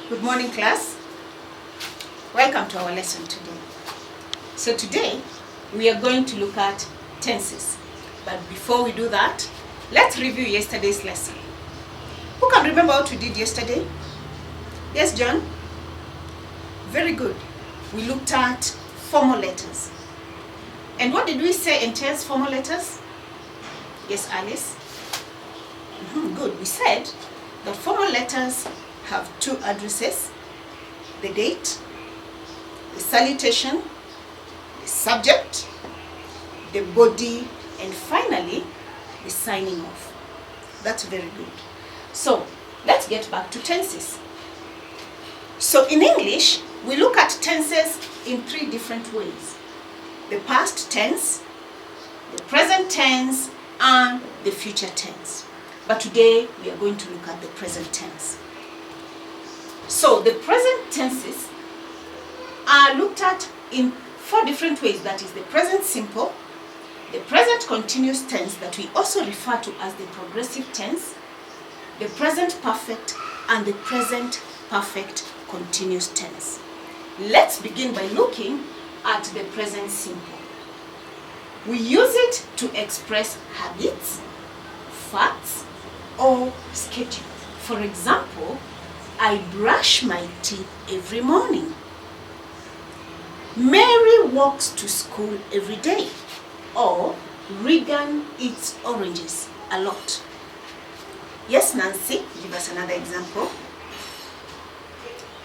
Good morning, class. Welcome to our lesson today. So today, we are going to look at tenses. But before we do that, let's review yesterday's lesson. Who can remember what we did yesterday? Yes, John? Very good. We looked at formal letters. And what did we say entails formal letters? Yes, Alice? Good. We said that formal letters have two addresses: the date, the salutation, the subject, the body, and finally, the signing off. That's very good. So, let's get back to tenses. So, in English, we look at tenses in three different ways: the past tense, the present tense, and the future tense. But today, we are going to look at the present tense. So, the present tenses are looked at in four different ways. That is the present simple, the present continuous tense that we also refer to as the progressive tense, the present perfect, and the present perfect continuous tense. Let's begin by looking at the present simple. We use it to express habits, facts, or schedule. For example, I brush my teeth every morning. Mary walks to school every day. Or Regan eats oranges a lot. Yes, Nancy, give us another example.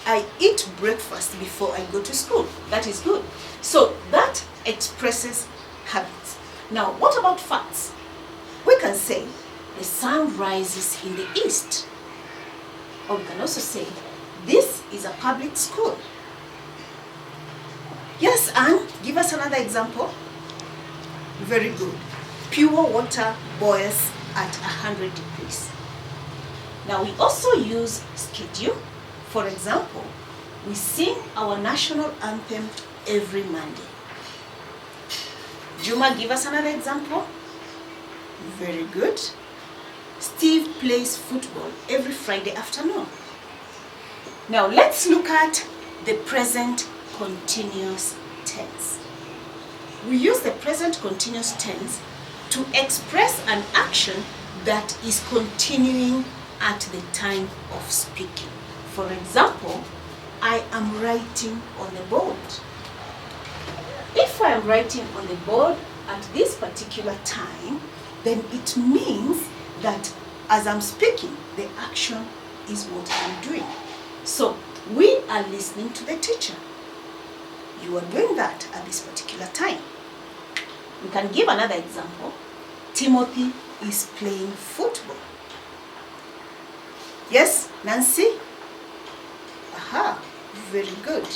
I eat breakfast before I go to school. That is good. So that expresses habits. Now, what about facts? We can say the sun rises in the east. Or we can also say, this is a public school. Yes, Anne, give us another example. Very good. Pure water boils at 100 degrees. Now, we also use schedule. For example, we sing our national anthem every Monday. Juma, give us another example. Very good. Steve plays football every Friday afternoon. Now let's look at the present continuous tense. We use the present continuous tense to express an action that is continuing at the time of speaking. For example, I am writing on the board. If I am writing on the board at this particular time, then it means that as I'm speaking, the action is what I'm doing. So, we are listening to the teacher. You are doing that at this particular time. We can give another example. Timothy is playing football. Yes, Nancy? Aha, very good.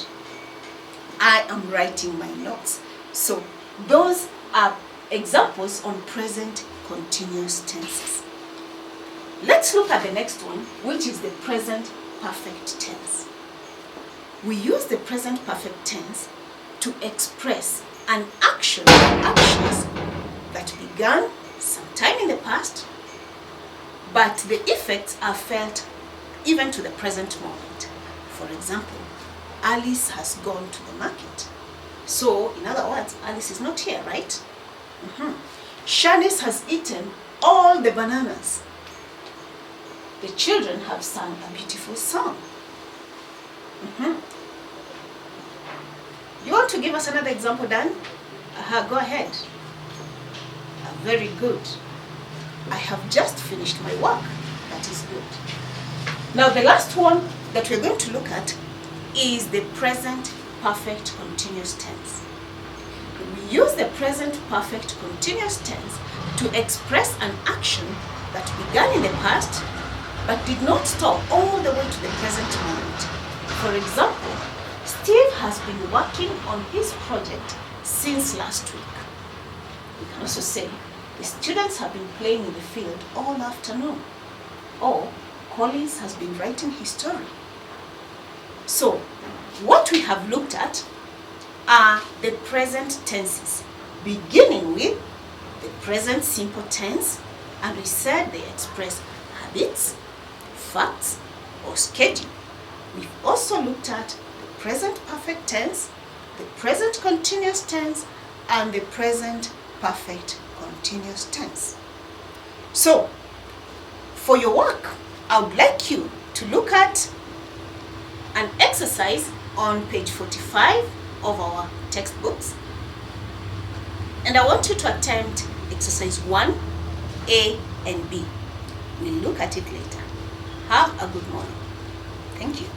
I am writing my notes. So, those are examples on present continuous tenses. Let's look at the next one, which is the present perfect tense. We use the present perfect tense to express an action or actions that began sometime in the past, but the effects are felt even to the present moment. For example, Alice has gone to the market. So, in other words, Alice is not here, right? Shanice has eaten all the bananas. The children have sung a beautiful song. You want to give us another example, Dan? Go ahead. Very good. I have just finished my work. That is good. Now, the last one that we're going to look at is the present perfect continuous tense. We use the present perfect continuous tense to express an action that began in the past but did not stop all the way to the present moment. For example, Steve has been working on his project since last week. We can also say, the students have been playing in the field all afternoon. Or, Collins has been writing his story. So, what we have looked at are the present tenses, beginning with the present simple tense, and we said they express habits, facts, or schedule. We've also looked at the present perfect tense, the present continuous tense, and the present perfect continuous tense. So, for your work, I would like you to look at an exercise on page 45 of our textbooks. And I want you to attempt exercise 1A and B. We'll look at it later. Have a good morning. Thank you.